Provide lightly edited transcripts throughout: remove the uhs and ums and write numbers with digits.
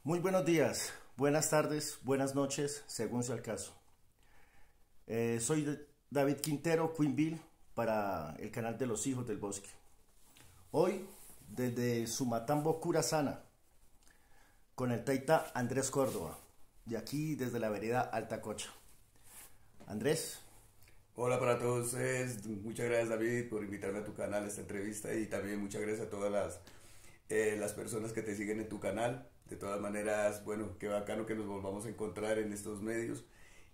Muy buenos días, buenas tardes, buenas noches, según sea el caso. David Quintero, Queenville, para el canal de los Hijos del Bosque. Hoy, desde Sumatambo, Curasana, con el taita Andrés Córdoba, de aquí desde la vereda Altacocha. Andrés. Hola para todos ustedes, muchas gracias David por invitarme a tu canal a esta entrevista y también muchas gracias a todas las personas que te siguen en tu canal. De todas maneras, bueno, qué bacano que nos volvamos a encontrar en estos medios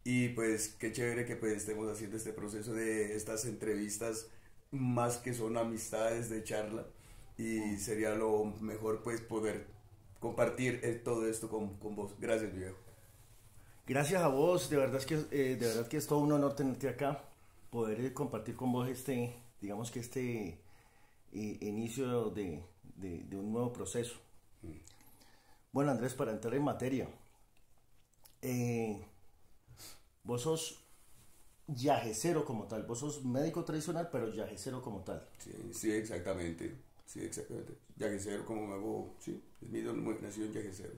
y pues qué chévere que pues estemos haciendo este proceso de estas entrevistas más que son amistades de charla y sería lo mejor pues poder compartir todo esto con vos. Gracias, viejo. Gracias a vos, de verdad que es todo un honor tenerte acá, poder compartir con vos digamos que inicio de un nuevo proceso. Bueno, Andrés, para entrar en materia, eh, vos sos yajecero como tal, vos sos médico tradicional, pero yajecero como tal. Sí, sí, exactamente. Sí, exactamente. Yajecero, como me hago, sí, es mi nació en Yajecero.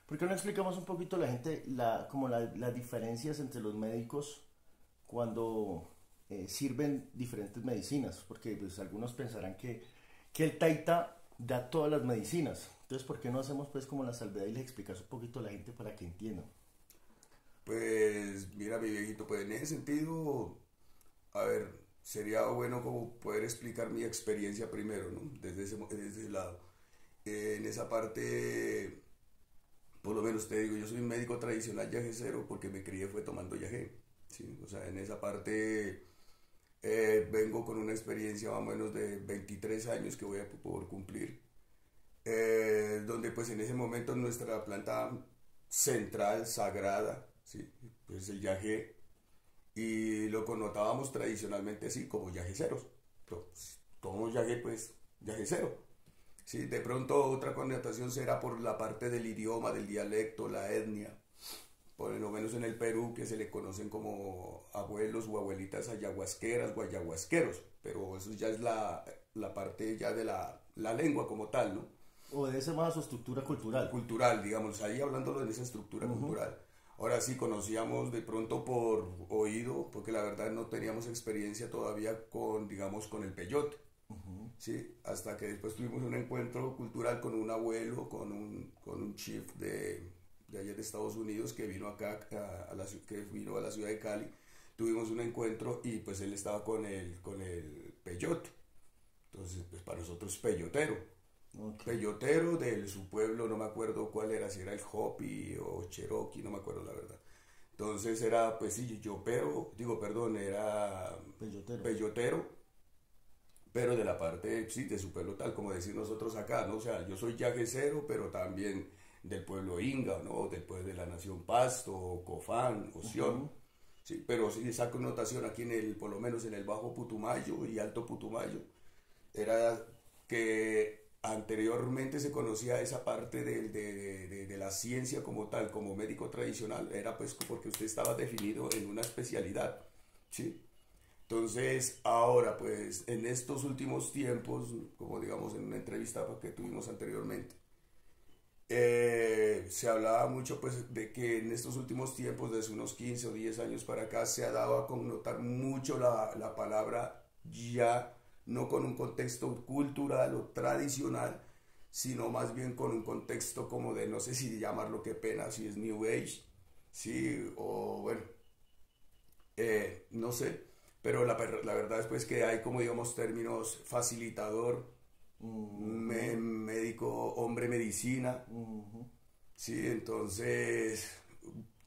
¿Por qué no explicamos un poquito a la gente las diferencias entre los médicos cuando sirven diferentes medicinas? Porque pues, algunos pensarán que el taita da todas las medicinas. Entonces, ¿por qué no hacemos pues como la salvedad y les explicas un poquito a la gente para que entiendan? Pues mira, mi viejito, pues en ese sentido, a ver, sería bueno como poder explicar mi experiencia primero, ¿no? Desde ese lado. En esa parte, por lo menos te digo, yo soy un médico tradicional yajecero porque me crié fue tomando yagé, ¿sí? O sea, en esa parte vengo con una experiencia más o menos de 23 años que voy a por cumplir, donde pues en ese momento nuestra planta central, sagrada, ¿sí? Pues el yagé, y lo connotábamos tradicionalmente así como yajeceros. Pues, tomamos yagé, pues yajecero. Sí, de pronto otra connotación será por la parte del idioma, del dialecto, la etnia. Por lo menos en el Perú, que se le conocen como abuelos o abuelitas ayahuasqueras o ayahuasqueros. Pero eso ya es la parte ya de la lengua como tal, ¿no? O debe ser más a su estructura cultural. Cultural, digamos, ahí hablándolo en esa estructura cultural. Ahora sí conocíamos de pronto por oído, porque la verdad no teníamos experiencia todavía con, digamos, con el peyote. Sí, hasta que después tuvimos un encuentro cultural con un abuelo, con un chief de allá de Estados Unidos que vino acá, que vino a la ciudad de Cali. Tuvimos un encuentro y pues él estaba con el peyote. Entonces, pues para nosotros peyotero. Okay. Peyotero de su pueblo, no me acuerdo cuál era, si era el Hopi o Cherokee, no me acuerdo la verdad. Entonces era, pues sí, yo pero, digo, perdón, era Peyotero. peyotero, pero de la parte, sí, de su pueblo tal, como decir nosotros acá, ¿no? O sea, yo soy yajecero, pero también del pueblo Inga, ¿no? Después de la nación Pasto, Cofán, Oción. Sí, pero sí, esa connotación aquí por lo menos en el Bajo Putumayo y Alto Putumayo, era que anteriormente se conocía esa parte de la ciencia como tal, como médico tradicional, era pues porque usted estaba definido en una especialidad, ¿sí? Entonces, ahora pues en estos últimos tiempos, como digamos en una entrevista que tuvimos anteriormente, se hablaba mucho pues de que en estos últimos tiempos, desde unos 15 o 10 años para acá, se ha dado a connotar mucho la palabra ya, no con un contexto cultural o tradicional, sino más bien con un contexto como de, no sé si llamarlo, qué pena, si es New Age, sí, o bueno, no sé, pero la verdad es pues que hay como digamos términos facilitador, médico, hombre medicina, sí, entonces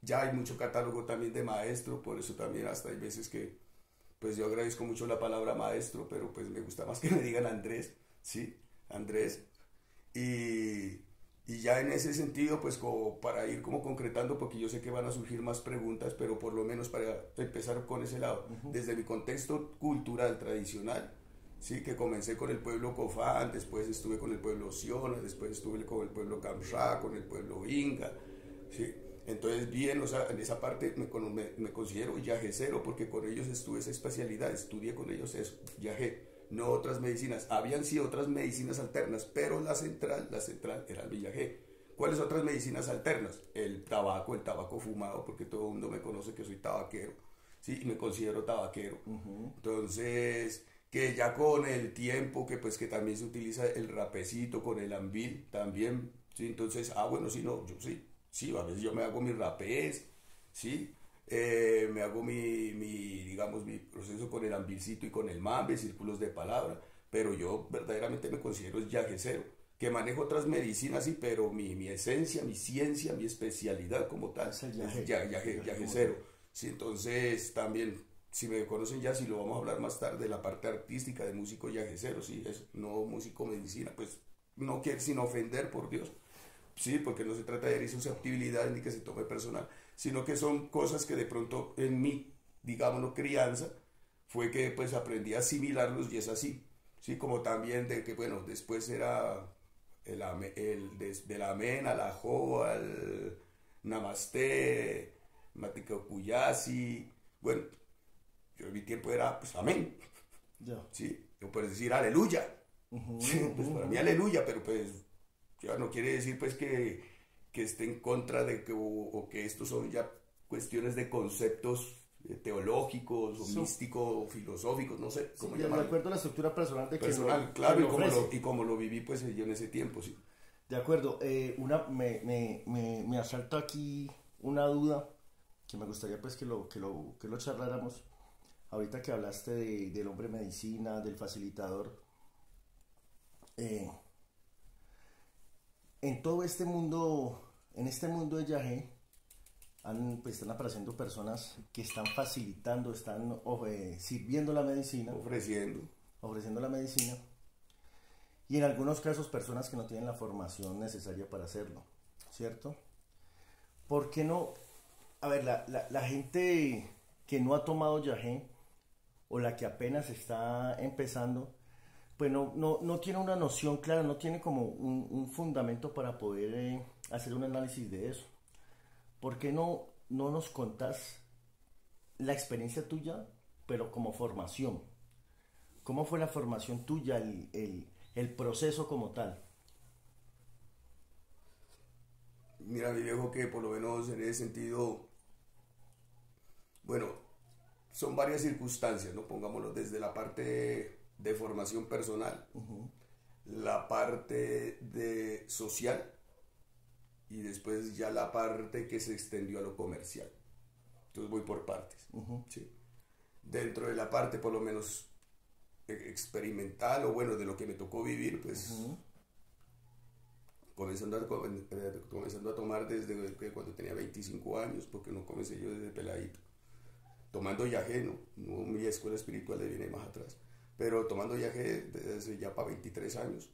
ya hay mucho catálogo también de maestro, por eso también hasta hay veces que pues yo agradezco mucho la palabra maestro, pero pues me gusta más que me digan Andrés, sí, Andrés, y, y ya en ese sentido, pues como para ir como concretando, porque yo sé que van a surgir más preguntas, pero por lo menos para empezar con ese lado, desde mi contexto cultural tradicional, sí, que comencé con el pueblo Cofán, después estuve con el pueblo Siona, después estuve con el pueblo Kamsha, con el pueblo Inga, sí. Entonces, bien, o sea, en esa parte me considero yajecero porque con ellos estuve esa especialidad, estudié con ellos eso, yajé, no otras medicinas. Habían sido otras medicinas alternas, pero la central era el yagé. ¿Cuáles otras medicinas alternas? El tabaco fumado, porque todo el mundo me conoce que soy tabaquero, sí, y me considero tabaquero. Entonces, que ya con el tiempo, que pues que también se utiliza el rapecito con el ambil, también, sí, entonces, bueno, sí, no, yo sí, sí, a veces yo me hago mis rapés, sí, me hago digamos, mi proceso con el ambilcito y con el mambe, círculos de palabra, pero yo verdaderamente me considero yagecero, que manejo otras medicinas, sí, pero mi esencia, mi ciencia, mi especialidad como tal Es el es yaje. yagecero. Sí, entonces también, si me conocen ya, si lo vamos a hablar más tarde, de la parte artística de músico yagecero, sí, es no músico medicina, pues no quiere sin ofender, por Dios, sí, porque no se trata de herir susceptibilidades ni que se tome personal, sino que son cosas que de pronto en mi, digámoslo, crianza, fue que pues aprendí a asimilarlos y es así, sí, como también de que, bueno, después era del amén al ajo, al namaste, matikokuyasi, bueno, yo en mi tiempo era pues amén, Ya. sí, yo puedo decir aleluya, sí, pues para mí aleluya, pero pues ya no quiere decir pues que esté en contra de que o que estos son ya cuestiones de conceptos teológicos o místicos o filosóficos, no sé cómo De llamarlo. acuerdo a la estructura personal de Personal, que claro, ofrece. y como lo viví pues yo en ese tiempo, sí. De acuerdo. Me asalta aquí una duda que me gustaría pues que lo charláramos. Ahorita que hablaste del hombre medicina, del facilitador. eh, en todo este mundo, en este mundo de Yagé, pues, están apareciendo personas que están facilitando, están sirviendo la medicina, Ofreciendo. ofreciendo la medicina, y en algunos casos personas que no tienen la formación necesaria para hacerlo, ¿cierto? ¿Por qué no? A ver, la gente que no ha tomado Yagé o la que apenas está empezando, pues no tiene una noción clara, no tiene como un fundamento para poder hacer un análisis de eso. ¿Por qué no nos contás la experiencia tuya, pero como formación? ¿Cómo fue la formación tuya, el proceso como tal? Mira, mi viejo, que por lo menos en ese sentido, bueno, son varias circunstancias, ¿no? Pongámoslo desde la parte de formación personal, la parte de social y después ya la parte que se extendió a lo comercial. Entonces voy por partes, ¿sí? Dentro de la parte por lo menos experimental o bueno, de lo que me tocó vivir, pues comenzando a tomar desde que cuando tenía 25 años, porque no comencé yo desde peladito, tomando yagé, no mi escuela espiritual de viene más atrás, pero tomando yagé desde ya para 23 años.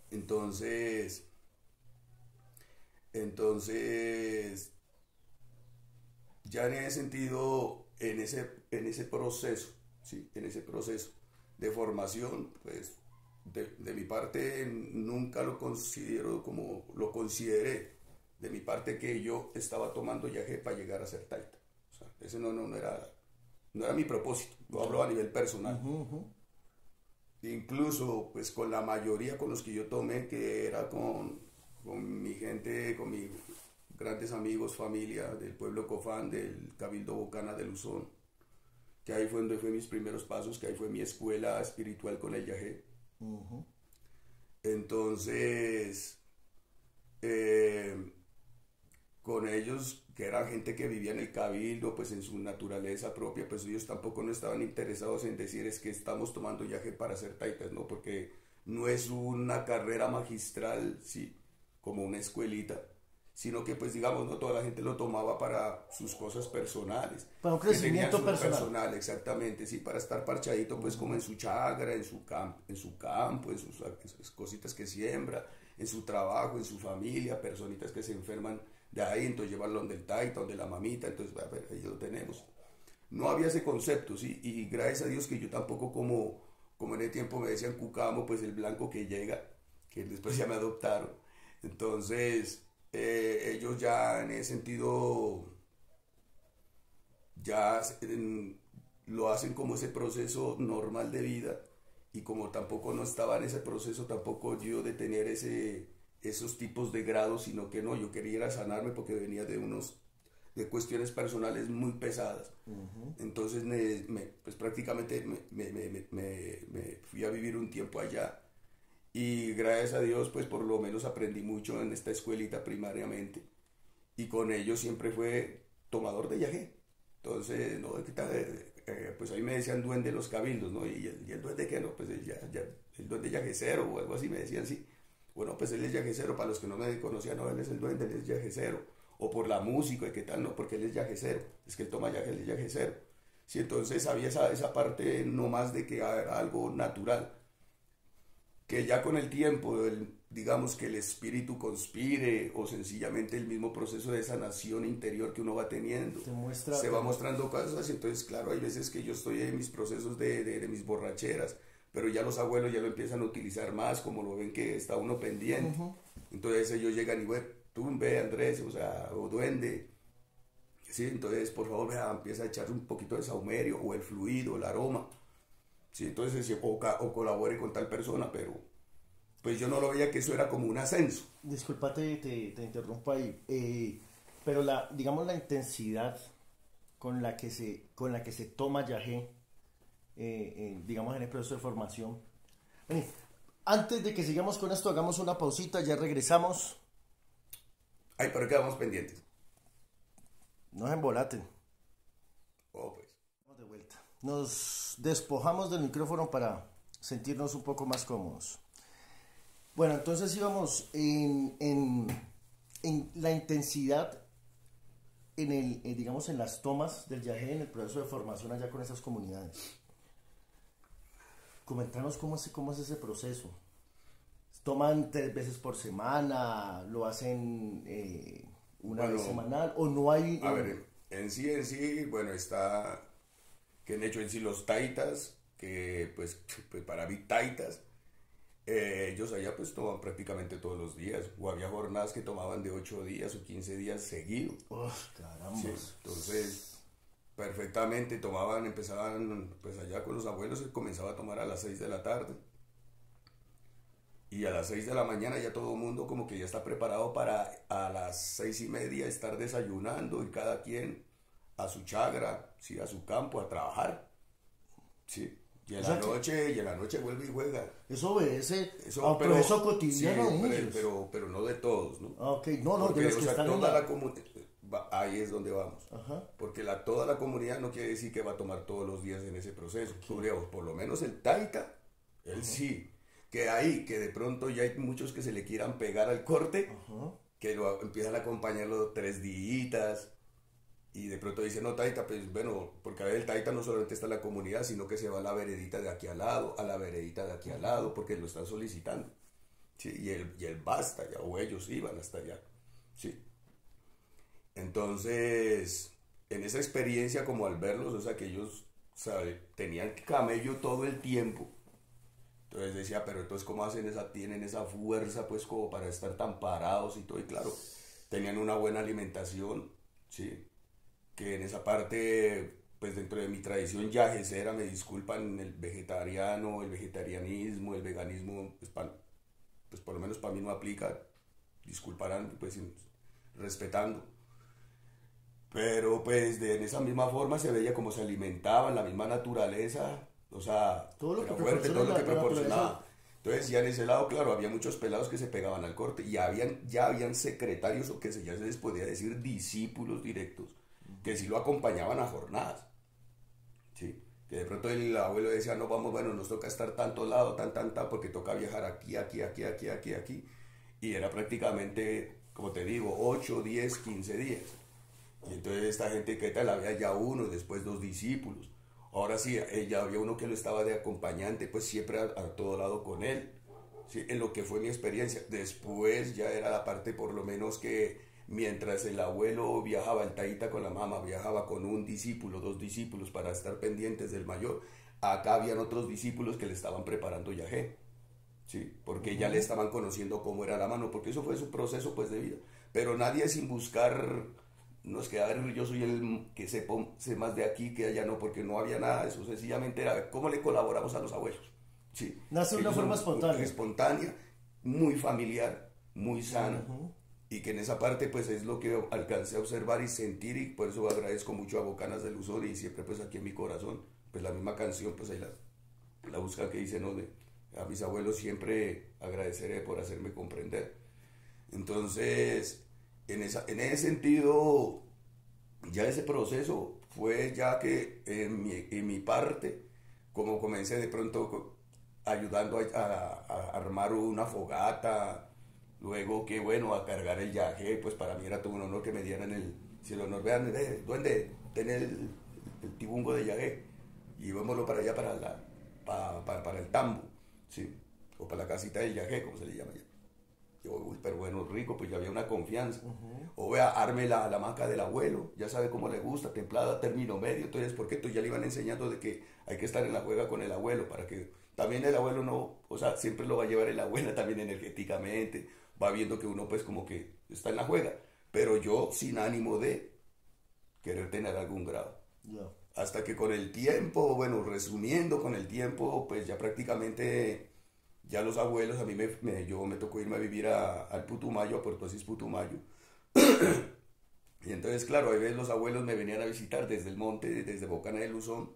Entonces, entonces, ya en ese sentido, en ese proceso, ¿sí? En ese proceso de formación, pues de mi parte nunca lo considero como lo consideré. De mi parte que yo estaba tomando yagé para llegar a ser taita. O sea, ese no era mi propósito, lo hablo a nivel personal. Incluso pues con la mayoría con los que yo tomé, que era con mi gente, con mis grandes amigos, familia del pueblo Cofán, del Cabildo Bocana de Luzón, que ahí fue donde fue mis primeros pasos, que ahí fue mi escuela espiritual con el yagé. Entonces, eh, con ellos, que eran gente que vivía en el cabildo, pues en su naturaleza propia, pues ellos tampoco no estaban interesados en decir es que estamos tomando yagé para hacer taitas, ¿no? Porque no es una carrera magistral, sí, como una escuelita, sino que pues digamos, no toda la gente lo tomaba para sus cosas personales. Para un crecimiento personal, exactamente, sí, para estar parchadito pues como en su chagra, en su campo, en sus cositas que siembra, en su trabajo, en su familia, personitas que se enferman de ahí, entonces llevarlo donde el taita, donde la mamita, entonces a ver, ahí lo tenemos. No había ese concepto, sí, y gracias a Dios que yo tampoco como en el tiempo me decían cucamo, pues el blanco que llega, que después ya me adoptaron. Entonces, ellos ya en ese sentido ya lo hacen como ese proceso normal de vida y como tampoco no estaba en ese proceso, tampoco yo de tener esos tipos de grados, sino que no, yo quería ir a sanarme porque venía de cuestiones personales muy pesadas. Entonces pues prácticamente me fui a vivir un tiempo allá y gracias a Dios pues por lo menos aprendí mucho en esta escuelita primariamente y con ellos siempre fue tomador de yagé. Entonces, no, pues ahí me decían duende los cabildos, ¿no? ¿Y el duende qué? No, pues el duende yagecero o algo así me decían, sí. Bueno, pues él es yagecero, para los que no me conocían, no, él es el duende, él es yagecero. O por la música, y qué tal, no, porque él es yagecero, es que él toma yaje, él es yagecero. Sí, entonces había esa parte no más de que era algo natural, que ya con el tiempo, digamos que el espíritu conspire o sencillamente el mismo proceso de sanación interior que uno va teniendo, se va mostrando cosas, entonces claro, hay veces que yo estoy en mis procesos de mis borracheras, pero ya los abuelos ya lo empiezan a utilizar más, como lo ven que está uno pendiente, entonces ellos llegan y bueno, tú ve Andrés, o sea, o duende, sí, entonces por favor vea, empieza a echar un poquito de saumerio o el fluido, el aroma, sí, entonces o colabore con tal persona, pero pues yo no lo veía que eso era como un ascenso. Disculpa, te interrumpo ahí, pero digamos la intensidad con la que se toma yagé, digamos en el proceso de formación. Vení, antes de que sigamos con esto, hagamos una pausita, ya regresamos. Ay, pero quedamos pendientes. No se embolaten. Oh, pues. Vamos de vuelta. Nos despojamos del micrófono para sentirnos un poco más cómodos. Bueno, entonces íbamos en la intensidad, digamos, en las tomas del yagé, en el proceso de formación allá con esas comunidades. Comentanos cómo es ese proceso. ¿Toman 3 veces por semana? ¿Lo hacen una vez semanal? ¿O no hay...? A ver, en sí, bueno, está que han hecho en sí los taitas, que pues para mí taitas, ellos allá pues toman prácticamente todos los días, o había jornadas que tomaban de 8 días o 15 días seguidos. Caramba. Sí, entonces, perfectamente empezaban pues allá con los abuelos, se comenzaba a tomar a las 6 de la tarde. Y a las 6 de la mañana ya todo el mundo como que ya está preparado para a las 6:30 estar desayunando y cada quien a su chagra, ¿sí? A su campo, a trabajar. ¿Sí? Y en la noche vuelve y juega. Eso obedece a un proceso cotidiano sí, de ellos. pero no de todos, ¿no? Ok, no, porque, de los que están en la... ahí es donde vamos. Ajá. Porque toda la comunidad no quiere decir que va a tomar todos los días en ese proceso. Por lo menos el taita, él sí. Que de pronto ya hay muchos que se le quieran pegar al corte, que empiezan a acompañarlo 3 días, y de pronto dicen, no, taita, pues bueno, porque a ver, el taita no solamente está en la comunidad, sino que se va a la veredita de aquí al lado, a la veredita de aquí al lado, porque lo están solicitando, ¿sí? Y él va hasta allá, o ellos iban hasta allá, ¿sí? Entonces, en esa experiencia, como al verlos, o sea, que ellos, ¿sabe? Tenían camello todo el tiempo. Entonces decía, pero entonces ¿cómo tienen esa fuerza pues como para estar tan parados y todo? Y claro, tenían una buena alimentación, ¿sí? Que en esa parte, pues dentro de mi tradición yagecera, me disculpan, el vegetariano, el vegetarianismo, el veganismo, pues por lo menos para mí no aplica, disculparán, pues respetando. Pero pues en esa misma forma se veía como se alimentaban, la misma naturaleza. O sea, todo lo que proporcionaba. Entonces ya en ese lado, claro, había muchos pelados que se pegaban al corte y ya habían secretarios o que ya se les podía decir discípulos directos, que sí lo acompañaban a jornadas. ¿Sí? Que de pronto el abuelo decía, no, vamos, bueno, nos toca estar tanto lado, tan, porque toca viajar aquí. Y era prácticamente, como te digo, 8, 10, 15 días. Y entonces esta gente, ¿qué tal? Había ya uno, después 2 discípulos. Ahora sí, ya había uno que lo estaba de acompañante, pues siempre a todo lado con él, ¿sí? En lo que fue mi experiencia. Después ya era la parte por lo menos que mientras el abuelo viajaba, el taita con la mamá viajaba con un discípulo, 2 discípulos para estar pendientes del mayor, acá habían otros discípulos que le estaban preparando yagé, ¿sí? Porque ya le estaban conociendo cómo era la mano, porque eso fue su proceso pues de vida. Pero nadie sin buscar... No es que, a ver, yo soy el que sé más de aquí que allá, no, porque no había nada de eso, sencillamente era cómo le colaboramos a los abuelos, Sí. Nace de una Ellos forma son espontánea. espontánea, muy familiar, muy sana. Y que en esa parte pues es lo que alcancé a observar y sentir, y por eso agradezco mucho a Bocanas del Luzón, y siempre pues aquí en mi corazón, pues la misma canción, pues ahí la busca que dice, ¿no? A mis abuelos siempre agradeceré por hacerme comprender. Entonces, en ese sentido, ya ese proceso fue ya que en mi parte, como comencé de pronto ayudando a armar una fogata, luego que bueno, a cargar el yaje, pues para mí era todo un honor que me dieran si el honor, vean, duende, tener el tibungo de yaje, y llevémoslo para allá, para el tambo, ¿sí? O para la casita del yaje, como se le llama ya. Yo, uy, pero bueno, rico, pues ya había una confianza. O vea, arme la hamaca del abuelo, ya sabe cómo le gusta, templada, término medio. Entonces, ¿por qué? Entonces ya le iban enseñando de que hay que estar en la juega con el abuelo, para que también el abuelo no, o sea, siempre lo va a llevar el abuelo también energéticamente, va viendo que uno pues como que está en la juega, pero yo sin ánimo de querer tener algún grado. Yeah. Hasta que con el tiempo, bueno, resumiendo, con el tiempo, pues ya prácticamente ya los abuelos, a mí yo me tocó irme a vivir al Putumayo, a Puerto Asís Putumayo. Y entonces, claro, a veces los abuelos me venían a visitar desde el monte, desde Bocana de Luzón,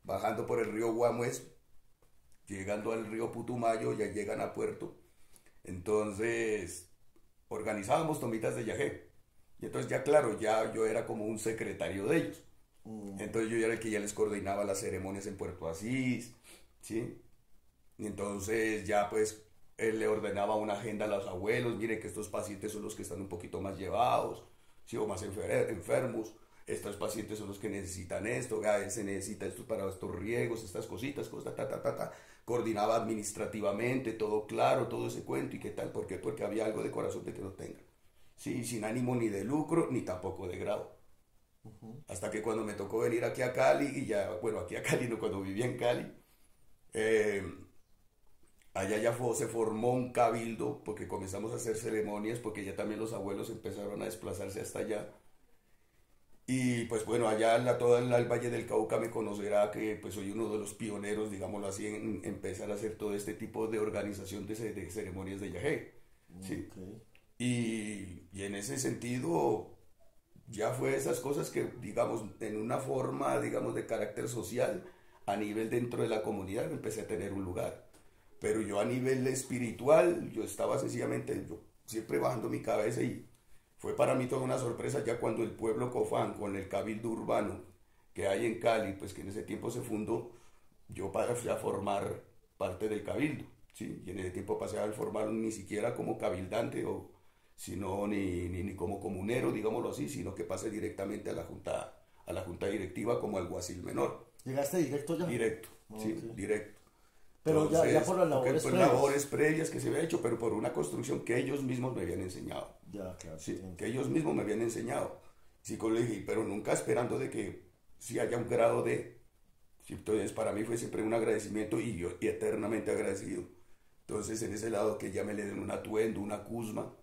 bajando por el río Guamués, llegando al río Putumayo, ya llegan a Puerto. Entonces, organizábamos tomitas de yagé. Y entonces ya, claro, ya yo era como un secretario de ellos. Entonces yo era el que ya les coordinaba las ceremonias en Puerto Asís, ¿sí? Y entonces ya pues él le ordenaba una agenda a los abuelos, miren que estos pacientes son los que están un poquito más llevados, ¿sí? O más enfermos, estos pacientes son los que necesitan esto, se necesita esto para estos riegos, estas cositas, coordinaba administrativamente, todo claro, todo ese cuento, y qué tal, ¿por qué? Porque había algo de corazón de que lo tengan, ¿sí? Sin ánimo ni de lucro, ni tampoco de grado. Hasta que cuando me tocó venir aquí a Cali, y ya, bueno, aquí a Cali, no, cuando vivía en Cali, allá ya se formó un cabildo, porque comenzamos a hacer ceremonias, porque ya también los abuelos empezaron a desplazarse hasta allá. Y pues bueno, allá todo el Valle del Cauca me conocerá que pues soy uno de los pioneros, digámoslo así, en empezar a hacer todo este tipo de organización de ceremonias de yagé, ¿sí? Okay. Y en ese sentido ya fue esas cosas que, digamos, en una forma, digamos, de carácter social, a nivel dentro de la comunidad, empecé a tener un lugar. Pero yo a nivel espiritual, yo estaba sencillamente, yo siempre bajando mi cabeza, y fue para mí toda una sorpresa ya cuando el pueblo Cofán, con el cabildo urbano que hay en Cali, pues que en ese tiempo se fundó, yo pasé a formar parte del cabildo, ¿sí? Y en ese tiempo pasé a formar ni siquiera como cabildante, sino ni como comunero, digámoslo así, sino que pasé directamente a la junta directiva como alguacil menor. ¿Llegaste directo ya? Directo, sí, Okay. directo. Pero Entonces, ya por las labores previas. labores previas que se había hecho, pero por una construcción que ellos mismos me habían enseñado. Ya, claro. Sí, que ellos mismos me habían enseñado. Psicología, pero nunca esperando de que si haya un grado de... Sí, entonces para mí fue siempre un agradecimiento, y yo y eternamente agradecido. Entonces en ese lado que ya me le den un atuendo, una cusma,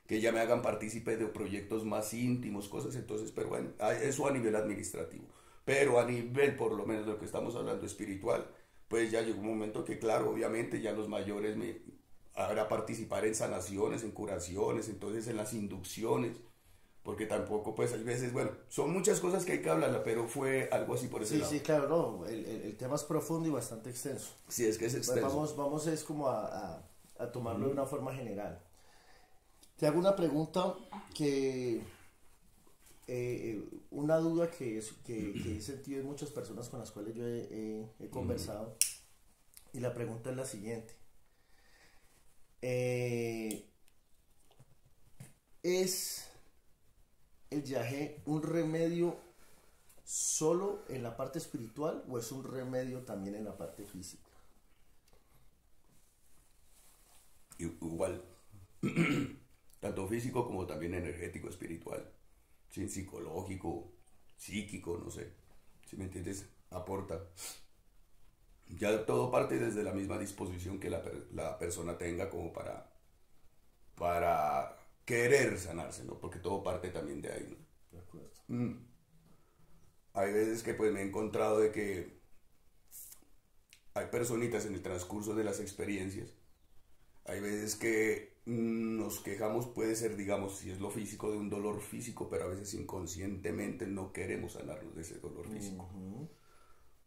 que ya me hagan partícipe de proyectos más íntimos, cosas, entonces, pero bueno, eso a nivel administrativo. Pero a nivel, por lo menos de lo que estamos hablando, espiritual, pues ya llegó un momento que, claro, obviamente ya los mayores ahora participar en sanaciones, en curaciones, entonces en las inducciones, porque tampoco, pues hay veces, bueno, son muchas cosas que hay que hablarla, pero fue algo así por ese lado. Sí, claro, no, el tema es profundo y bastante extenso. Sí, es que es extenso. Pues vamos es como a tomarlo de una forma general. Te hago una pregunta que... una duda que he sentido en muchas personas con las cuales yo he conversado, y la pregunta es la siguiente. ¿Es el yagé un remedio solo en la parte espiritual o es un remedio también en la parte física? Igual, tanto físico como también energético, espiritual. ¿Sí? Psicológico, psíquico, no sé, si me entiendes, aporta. Ya todo parte desde la misma disposición que la persona tenga como para querer sanarse, ¿no? Porque todo parte también de ahí, ¿no? De acuerdo. Hay veces que pues me he encontrado de que hay personitas en el transcurso de las experiencias, hay veces que nos quejamos, puede ser, digamos, si es lo físico, de un dolor físico, pero a veces inconscientemente no queremos sanarnos de ese dolor físico.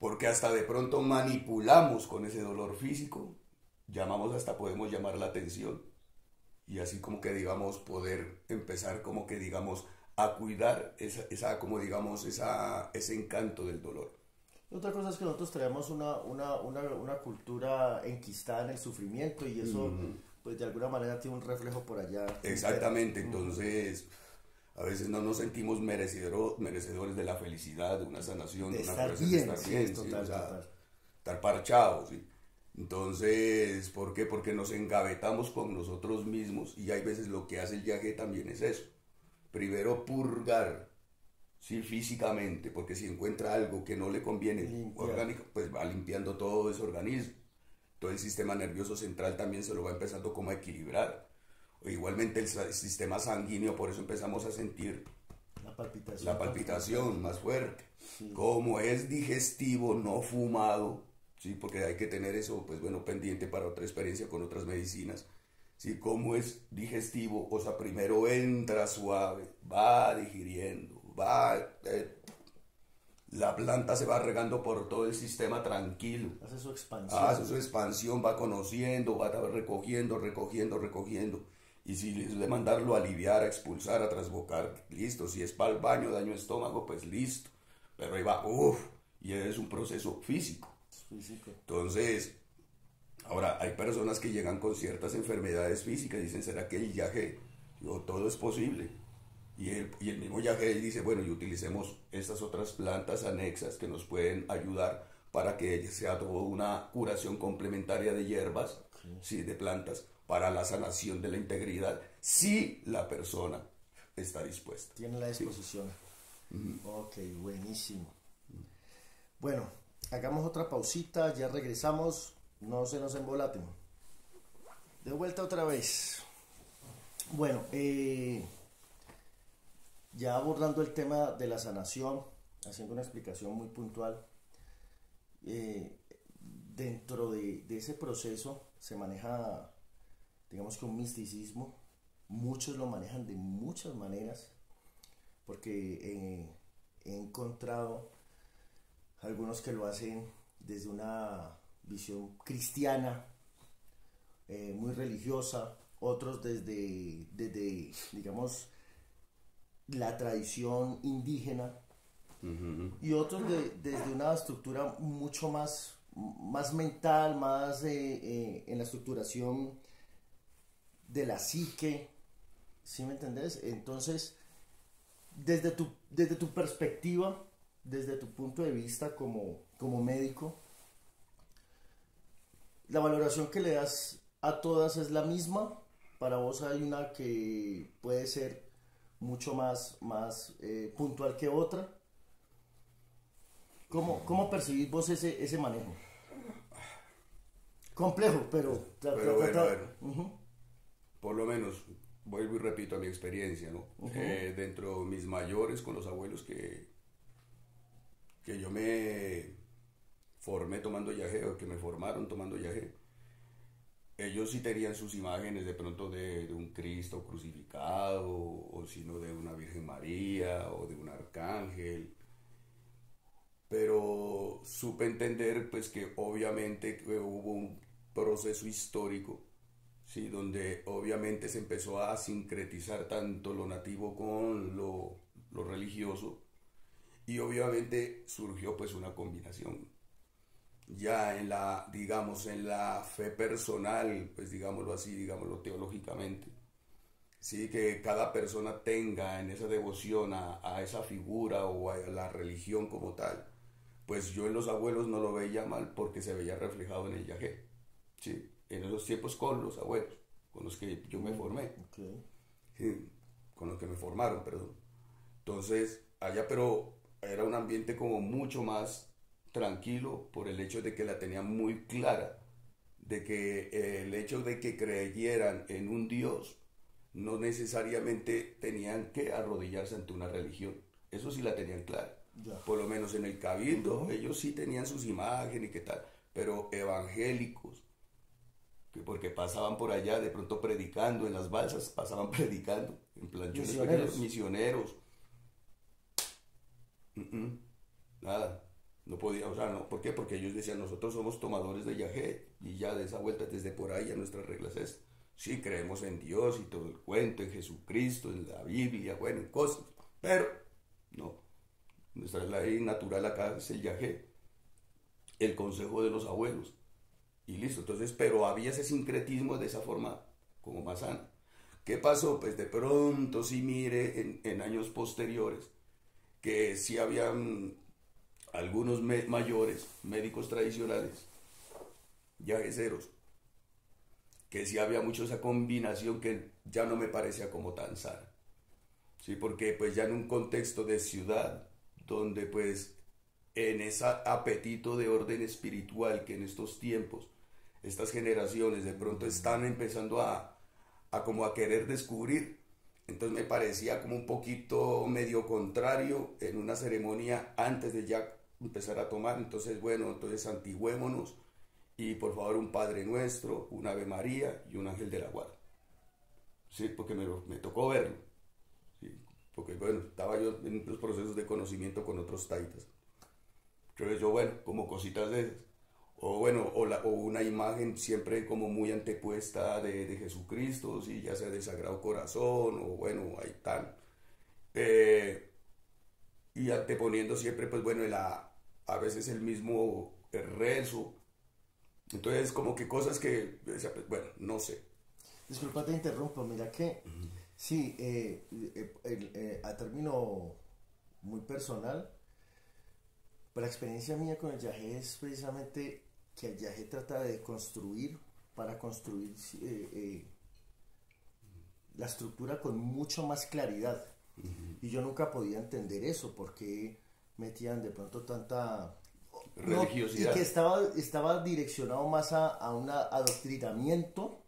Porque hasta de pronto manipulamos con ese dolor físico, llamamos, hasta podemos llamar la atención, y así como que, digamos, poder empezar como que, digamos, a cuidar como digamos, ese encanto del dolor. Otra cosa es que nosotros traemos una cultura enquistada en el sufrimiento y eso, pues de alguna manera tiene un reflejo por allá. Exactamente, entonces a veces no nos sentimos merecedores de la felicidad, de una sanación, de una curación, de estar bien, total, ¿sí? O sea, total. estar parchados, ¿sí? Entonces, ¿por qué? Porque nos engavetamos con nosotros mismos, y hay veces lo que hace el yagé también es eso. Primero purgar, sí, físicamente, porque si encuentra algo que no le conviene orgánico, pues va limpiando todo ese organismo. Todo el sistema nervioso central también se lo va empezando como a equilibrar. O igualmente el sistema sanguíneo, por eso empezamos a sentir la palpitación más fuerte. Sí. Como es digestivo, no fumado, sí, porque hay que tener eso, pues bueno, pendiente para otra experiencia con otras medicinas. Sí, como es digestivo, o sea, primero entra suave, va digiriendo, la planta se va regando por todo el sistema tranquilo. Hace su expansión. Hace su expansión, va conociendo, va recogiendo. Y si es de mandarlo a aliviar, a expulsar, a trasbocar, listo. Si es para el baño, daño estómago, pues listo. Pero ahí va, y es un proceso físico. Entonces, ahora, hay personas que llegan con ciertas enfermedades físicas y dicen, ¿será que el yagé? Digo, todo es posible. Y el mismo yagé dice, bueno, y utilicemos estas otras plantas anexas que nos pueden ayudar para que sea toda una curación complementaria de hierbas, sí, de plantas, para la sanación de la integridad, si la persona está dispuesta. Tiene la disposición. Sí. Ok, buenísimo. Bueno, hagamos otra pausita, ya regresamos, no se nos embolaten. De vuelta otra vez. Bueno, ya abordando el tema de la sanación, haciendo una explicación muy puntual, dentro de ese proceso se maneja, digamos que un misticismo. Muchos lo manejan de muchas maneras, porque he encontrado algunos que lo hacen desde una visión cristiana, muy religiosa, otros desde digamos, la tradición indígena, y otros desde una estructura mucho más mental, más en la estructuración de la psique, ¿sí me entendés? Entonces, desde tu perspectiva, desde tu punto de vista como médico, la valoración que le das a todas es la misma. Para vos hay una que puede ser mucho más puntual que otra. ¿Cómo percibís vos ese manejo? Complejo, pero bueno, a ver, por lo menos, vuelvo y repito a mi experiencia, ¿no? Dentro de mis mayores, con los abuelos que yo me formé tomando yagé, o que me formaron tomando yagé, ellos sí tenían sus imágenes de pronto de un Cristo crucificado, o sino de una Virgen María, o de un arcángel, pero supe entender pues que obviamente hubo un proceso histórico, ¿sí? Donde obviamente se empezó a sincretizar tanto lo nativo con lo religioso, y obviamente surgió pues una combinación. Ya en la fe personal, pues digámoslo así, digámoslo teológicamente, sí, que cada persona tenga en esa devoción a esa figura o a la religión como tal, pues yo en los abuelos no lo veía mal, porque se veía reflejado en el yagé, sí, en esos tiempos con los abuelos, con los que yo me formé, sí, con los que me formaron, perdón. Entonces, allá, pero era un ambiente como mucho más tranquilo, por el hecho de que la tenían muy clara, de que el hecho de que creyeran en un Dios no necesariamente tenían que arrodillarse ante una religión. Eso sí la tenían clara. Ya. Por lo menos en el cabildo, ellos sí tenían sus imágenes y qué tal, pero evangélicos, que porque pasaban por allá de pronto predicando en las balsas, pasaban predicando en planchones pequeños, misioneros. Nada, no podía, o sea, no, ¿por qué? Porque ellos decían, nosotros somos tomadores de yagé, y ya de esa vuelta, desde por ahí, ya nuestras reglas es, sí, creemos en Dios y todo el cuento, en Jesucristo, en la Biblia, bueno, en cosas, pero, no, nuestra ley natural acá es el yagé, el consejo de los abuelos, y listo, entonces, pero había ese sincretismo de esa forma, como más sana. ¿Qué pasó? Pues de pronto, sí, mire, en años posteriores, que sí habían algunos mayores, médicos tradicionales, yagueceros, que sí había mucho esa combinación que ya no me parecía como tan sana. Sí, porque pues ya en un contexto de ciudad, donde pues en ese apetito de orden espiritual que en estos tiempos, estas generaciones de pronto están empezando a como a querer descubrir, entonces me parecía como un poquito medio contrario en una ceremonia antes de ya empezar a tomar. Entonces, bueno, entonces santigüémonos y por favor un Padre Nuestro, un Ave María y un Ángel de la Guarda. Sí, porque me tocó verlo. Sí, porque bueno, estaba yo en los procesos de conocimiento con otros taitas. Entonces yo, bueno, como cositas de esas. O bueno, o una imagen siempre como muy antepuesta de Jesucristo, ¿sí? Ya sea de Sagrado Corazón, o bueno, ahí tal. Y anteponiendo siempre, pues bueno, a veces el mismo rezo. Entonces, como que cosas que, pues, bueno, no sé. Disculpa, te interrumpo, mira que, sí, a término muy personal, pues la experiencia mía con el yagé es precisamente que el yagé trata de construir para construir la estructura con mucho más claridad. Y yo nunca podía entender eso, porque metían de pronto tanta religiosidad. No, y que estaba direccionado más a un adoctrinamiento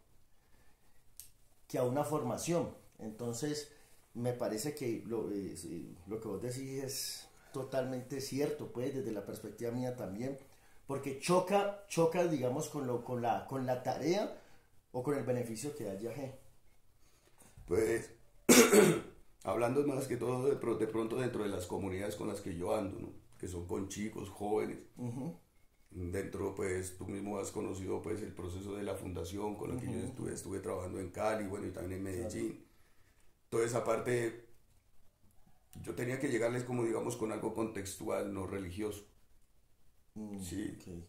que a una formación. Entonces, me parece que lo que vos decís es totalmente cierto, pues, desde la perspectiva mía también, porque choca digamos, con la tarea o con el beneficio que da el yagé. Pues, hablando más que todo de pronto dentro de las comunidades con las que yo ando, ¿no? Que son con chicos, jóvenes. Dentro, pues, tú mismo has conocido, pues, el proceso de la fundación con la que yo estuve trabajando en Cali, bueno, y también en Medellín. Claro. Toda esa parte, yo tenía que llegarles como, digamos, con algo contextual, no religioso. Sí. Okay.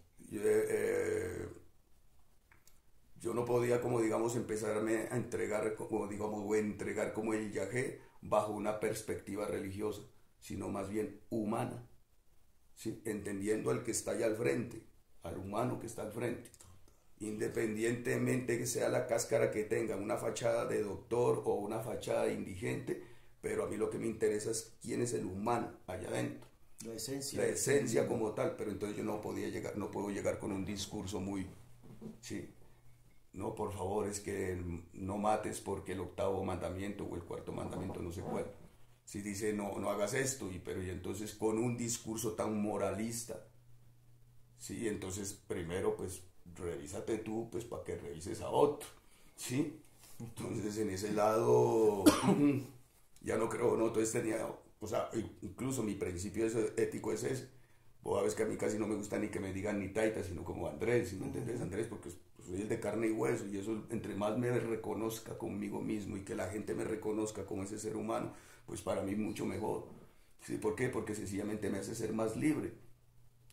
Yo no podía, como digamos, empezarme a entregar, como digamos, o entregar como el yagé bajo una perspectiva religiosa, sino más bien humana, ¿sí? Entendiendo al que está allá al frente, al humano que está al frente, independientemente que sea la cáscara que tenga, una fachada de doctor o una fachada de indigente, pero a mí lo que me interesa es quién es el humano allá adentro. La esencia como tal, pero entonces yo no puedo llegar con un discurso muy, sí, no, por favor, es que no mates porque el 8º mandamiento o el 4º mandamiento, no sé cuál, si dice no hagas esto, y entonces con un discurso tan moralista, sí, entonces primero pues revísate tú, pues para que revises a otro, sí, entonces en ese lado ya no creo, no, entonces tenía, o sea, incluso mi principio ético es ese. Vos sabes que a mí casi no me gusta ni que me digan ni taita, sino como Andrés, ¿sí me entendés? Andrés, porque soy el de carne y hueso, y eso, entre más me reconozca conmigo mismo y que la gente me reconozca como ese ser humano, pues para mí mucho mejor. ¿Sí? ¿Por qué? Porque sencillamente me hace ser más libre.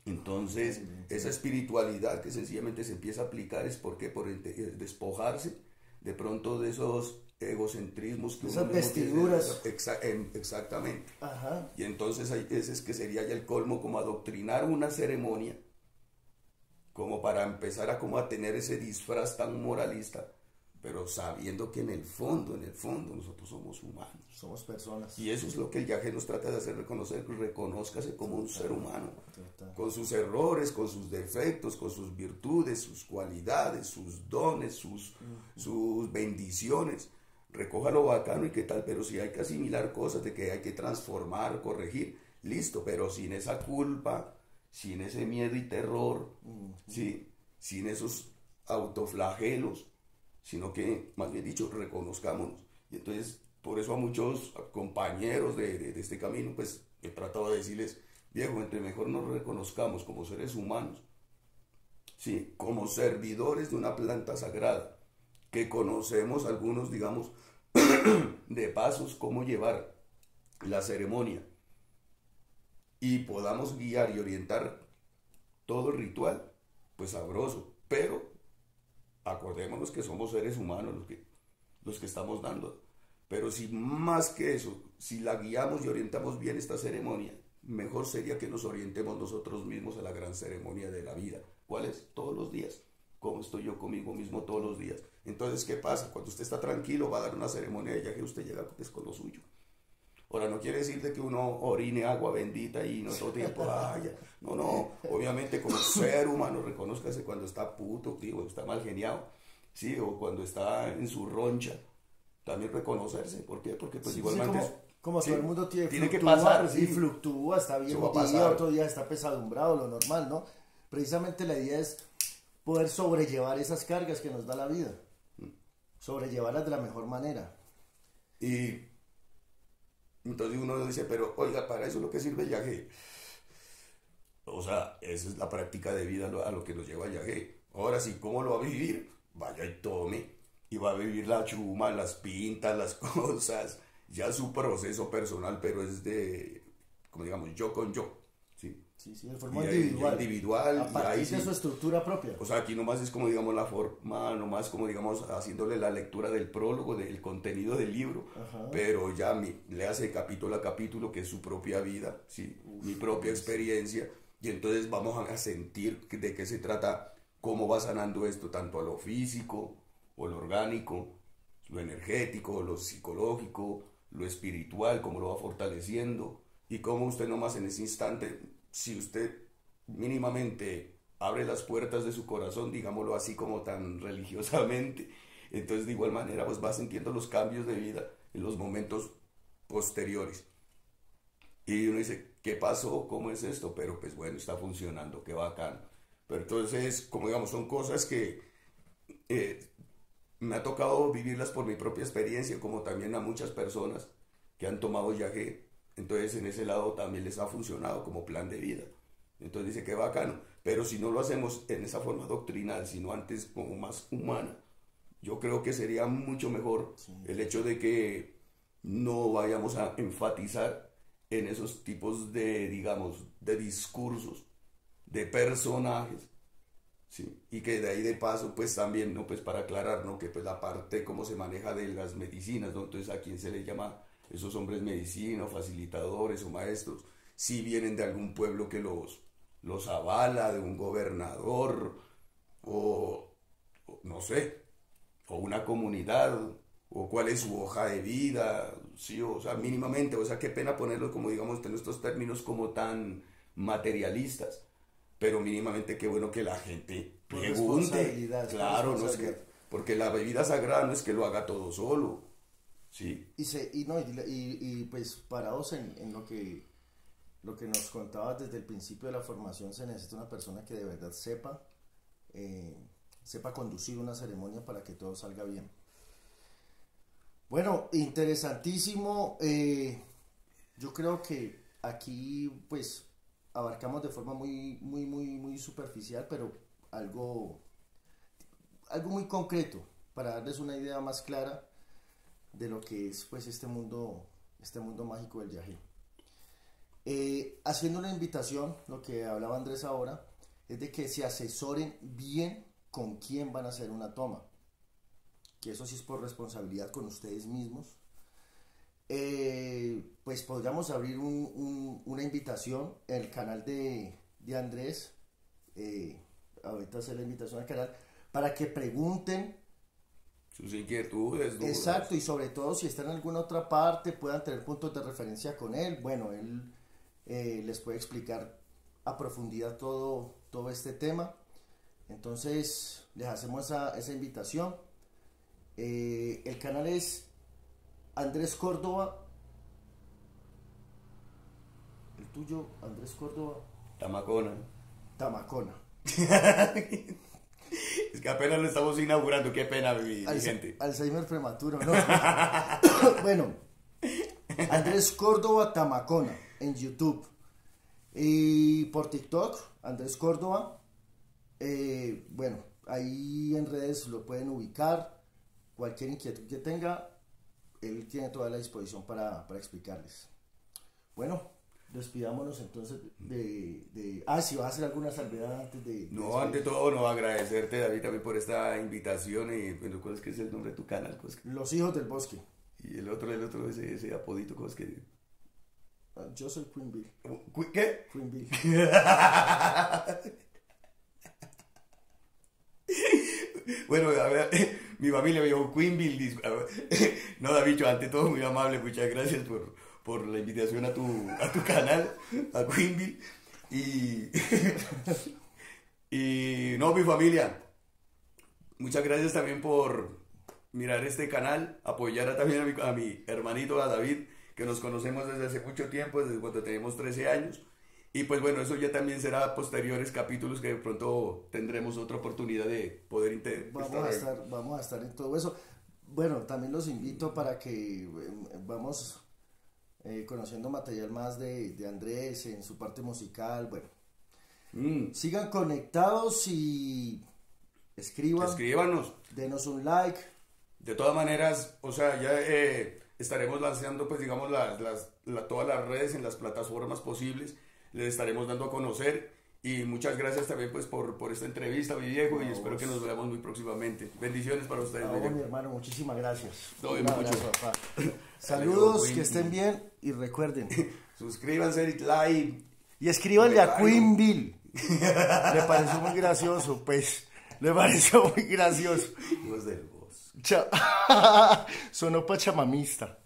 Entonces, esa espiritualidad que sencillamente se empieza a aplicar es por despojarse de pronto de esos egocentrismos que esas vestiduras exactamente. Ajá. Y entonces ese es que sería ya el colmo, como adoctrinar una ceremonia como para empezar a tener ese disfraz tan moralista, pero sabiendo que en el fondo nosotros somos humanos, somos personas, y eso es lo que el yagé nos trata de hacer reconocer. Reconózcase como un ser humano, con sus errores, con sus defectos, con sus virtudes, sus cualidades, sus dones, sus bendiciones. Recoja lo bacano y qué tal, pero si hay que asimilar cosas, de que hay que transformar, corregir, listo, pero sin esa culpa, sin ese miedo y terror, ¿sí? Sin esos autoflagelos, sino que, más bien dicho, reconozcámonos. Y entonces, por eso a muchos compañeros de este camino, pues he tratado de decirles, viejo, entre mejor nos reconozcamos como seres humanos, ¿sí? Como servidores de una planta sagrada, que conocemos algunos, digamos, de pasos, cómo llevar la ceremonia y podamos guiar y orientar todo el ritual, pues sabroso, pero acordémonos que somos seres humanos los que estamos dando. Pero si más que eso, si la guiamos y orientamos bien esta ceremonia, mejor sería que nos orientemos nosotros mismos a la gran ceremonia de la vida. ¿Cuál es? Todos los días. ¿Cómo estoy yo conmigo mismo todos los días? Entonces, ¿qué pasa? Cuando usted está tranquilo, va a dar una ceremonia de yaje, usted llega pues, con lo suyo. Ahora, no quiere decir de que uno orine agua bendita y no todo tiempo, no, no, obviamente como ser humano, reconózcase cuando está puto, cuando está mal geniado, ¿sí? O cuando está en su roncha, también reconocerse, ¿por qué? Porque pues Sí, igualmente... sí, como sí, todo el mundo tiene que pasar, sí, sí. fluctúa, está bien Eso va a un día, pasar. otro día está pesadumbrado, lo normal, ¿no? Precisamente la idea es poder sobrellevar esas cargas que nos da la vida, sobrellevarlas de la mejor manera. Y entonces uno dice, pero oiga, para eso es lo que sirve el yaje. O sea, esa es la práctica de vida a lo que nos lleva el yaje. Ahora sí, ¿cómo lo va a vivir? Vaya y tome. Y va a vivir la chuma, las pintas, las cosas. Ya su proceso personal, pero es de, como digamos, yo con yo. ¿Sí? Sí, sí, de Y forma ahí, individual. individual. A Y partir ahí de sí. su estructura propia. O sea, aquí nomás es como digamos la forma, nomás como digamos haciéndole la lectura del prólogo, del contenido del libro, Ajá. pero ya le hace capítulo a capítulo que es su propia vida, ¿sí? Mi propia experiencia, y entonces vamos a sentir de qué se trata, cómo va sanando esto, tanto a lo físico, o lo orgánico, lo energético, lo psicológico, lo espiritual, cómo lo va fortaleciendo, y cómo usted nomás en ese instante, si usted mínimamente abre las puertas de su corazón, digámoslo así como tan religiosamente, entonces de igual manera pues va sintiendo los cambios de vida en los momentos posteriores. Y uno dice, ¿qué pasó? ¿Cómo es esto? Pero pues bueno, está funcionando, qué bacán. Pero entonces, como digamos, son cosas que eh, me ha tocado vivirlas por mi propia experiencia, como también a muchas personas que han tomado yagé. Entonces en ese lado también les ha funcionado como plan de vida. Entonces dice que bacano. Pero si no lo hacemos en esa forma doctrinal, sino antes como más humana, yo creo que sería mucho mejor Sí. el hecho de que no vayamos a enfatizar en esos tipos de, digamos, de discursos, de personajes, ¿sí? Y que de ahí de paso, pues también, ¿no? Pues para aclarar, ¿no? Que pues la parte cómo se maneja de las medicinas, ¿no? Entonces a quién se le llama esos hombres medicina, o facilitadores o maestros, si vienen de algún pueblo que los avala, de un gobernador, o no sé, o una comunidad, o cuál es su hoja de vida, sí, o sea, mínimamente, o sea, qué pena ponerlo como digamos en estos términos como tan materialistas, pero mínimamente qué bueno que la gente Por pregunte, responsabilidad, por claro, no es responsabilidad. que, porque la bebida sagrada no es que lo haga todo solo, sí, No, pues parados en lo que nos contabas desde el principio de la formación, se necesita una persona que de verdad eh, sepa conducir una ceremonia para que todo salga bien. Bueno, interesantísimo. Yo creo que aquí pues abarcamos de forma muy superficial, pero algo, algo muy concreto para darles una idea más clara de lo que es pues este mundo mágico del yagé. Haciendo una invitación, lo que hablaba Andrés ahora, es de que se asesoren bien con quién van a hacer una toma, que eso sí es por responsabilidad con ustedes mismos. Pues podríamos abrir una invitación en el canal de Andrés, ahorita hacer la invitación al canal, para que pregunten. sus inquietudes, dudas. Exacto, y sobre todo si están en alguna otra parte, puedan tener puntos de referencia con él. Bueno, él les puede explicar a profundidad todo este tema. Entonces, les hacemos esa invitación. El canal es Andrés Córdoba. El tuyo, Andrés Córdoba. Tamacona. Tamacona. Es que apenas lo estamos inaugurando, qué pena, mi gente. Alzheimer prematuro, ¿no? Bueno, Andrés Córdoba Tamacona en YouTube. Y por TikTok, Andrés Córdoba. Bueno, ahí en redes lo pueden ubicar. Cualquier inquietud que tenga, él tiene toda la disposición para explicarles. Bueno, despidámonos entonces si vas a hacer alguna salvedad antes de... No, ante todo, no, agradecerte, David, también por esta invitación y, bueno, ¿cuál es que es el nombre de tu canal? Los Hijos del Bosque. Y el otro, ese apodito, ¿cómo es que...? Yo soy Queen Bill. ¿Qué? Queen Bill. Bueno, a ver, mi familia me dijo Queen Bill. No, David, ante todo, muy amable, muchas gracias por la invitación a tu canal, a Queen Bill. Y no, mi familia, muchas gracias también por mirar este canal, apoyar también a mi hermanito, a David, que nos conocemos desde hace mucho tiempo, desde cuando tenemos 13 años. Y pues bueno, eso ya también será posteriores capítulos que de pronto tendremos otra oportunidad de poder vamos a estar en todo eso. Bueno, también los invito para que vamos conociendo material más de Andrés en su parte musical. Bueno, sigan conectados y escríbanos, denos un like. De todas maneras, o sea, ya estaremos lanzando, pues digamos, todas las redes en las plataformas posibles. Les estaremos dando a conocer. Y muchas gracias también pues por esta entrevista, mi viejo, y espero que nos veamos muy próximamente. Bendiciones para ustedes, mi hermano, muchísimas gracias. Un abrazo, papá. Saludos, que estén bien y recuerden. Suscríbanse, like. Y escríbanle a Queen Bill. Le pareció muy gracioso, pues. Le pareció muy gracioso. Hijos del Bosque. Sonó pachamamista.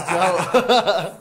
Chao.